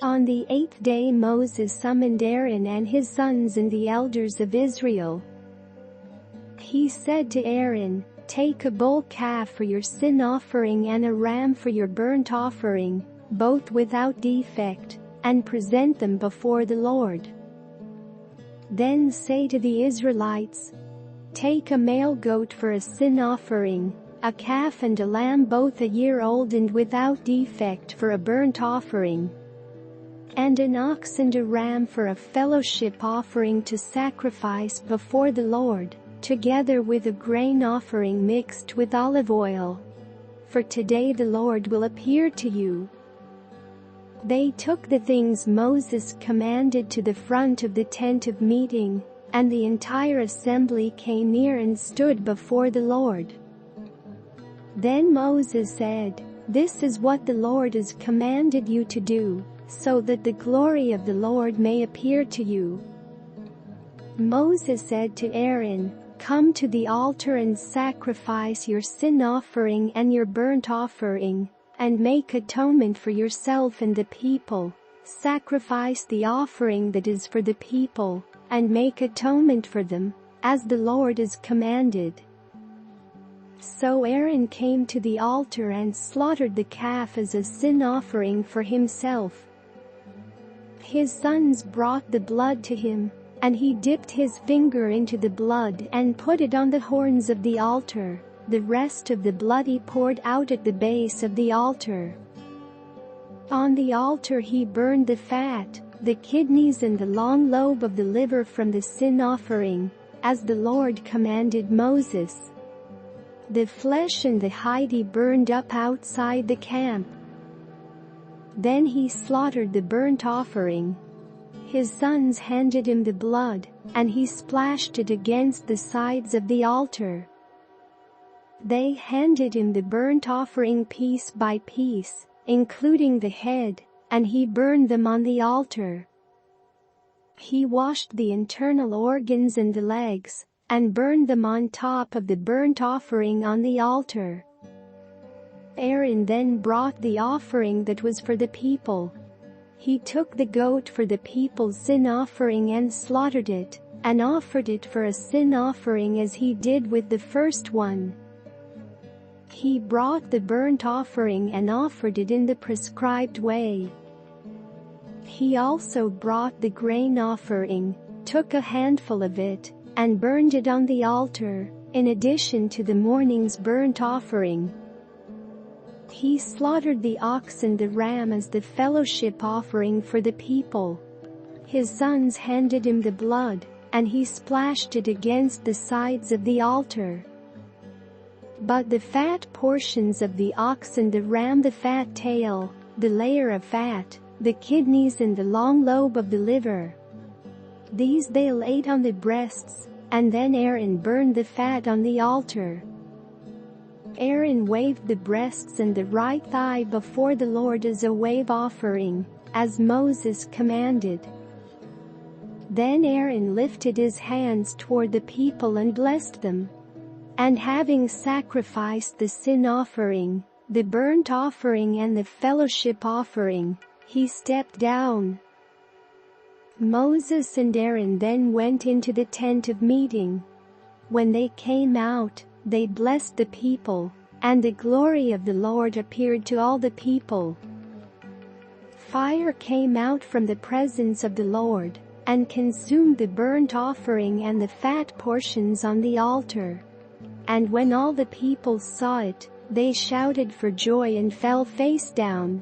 On the 8th day Moses summoned Aaron and his sons and the elders of Israel. He said to Aaron, "Take a bull calf for your sin offering and a ram for your burnt offering, both without defect, and present them before the Lord. Then say to the Israelites, 'Take a male goat for a sin offering, a calf and a lamb both a year old and without defect for a burnt offering, and an ox and a ram for a fellowship offering to sacrifice before the Lord, together with a grain offering mixed with olive oil. For today the Lord will appear to you.'" They took the things Moses commanded to the front of the tent of meeting, and the entire assembly came near and stood before the Lord. Then Moses said, "This is what the Lord has commanded you to do, so that the glory of the Lord may appear to you." Moses said to Aaron, "Come to the altar and sacrifice your sin offering and your burnt offering, and make atonement for yourself and the people. Sacrifice the offering that is for the people, and make atonement for them, as the Lord has commanded." So Aaron came to the altar and slaughtered the calf as a sin offering for himself. His sons brought the blood to him, and he dipped his finger into the blood and put it on the horns of the altar. The rest of the blood he poured out at the base of the altar. On the altar he burned the fat, the kidneys and the long lobe of the liver from the sin offering, as the Lord commanded Moses. The flesh and the hide he burned up outside the camp. Then he slaughtered the burnt offering. His sons handed him the blood, and he splashed it against the sides of the altar. They handed him the burnt offering piece by piece, including the head, and he burned them on the altar. He washed the internal organs and the legs, and burned them on top of the burnt offering on the altar. Aaron then brought the offering that was for the people. He took the goat for the people's sin offering and slaughtered it, and offered it for a sin offering as he did with the first one. He brought the burnt offering and offered it in the prescribed way. He also brought the grain offering, took a handful of it, and burned it on the altar, in addition to the morning's burnt offering. He slaughtered the ox and the ram as the fellowship offering for the people. His sons handed him the blood, and he splashed it against the sides of the altar. But the fat portions of the ox and the ram, the fat tail, the layer of fat, the kidneys and the long lobe of the liver, these they laid on the breasts, and then Aaron burned the fat on the altar. Aaron waved the breasts and the right thigh before the Lord as a wave offering, as Moses commanded. Then Aaron lifted his hands toward the people and blessed them. And having sacrificed the sin offering, the burnt offering and the fellowship offering, he stepped down. Moses and Aaron then went into the tent of meeting. When they came out, they blessed the people, and the glory of the Lord appeared to all the people. Fire came out from the presence of the Lord, and consumed the burnt offering and the fat portions on the altar. And when all the people saw it, they shouted for joy and fell face down.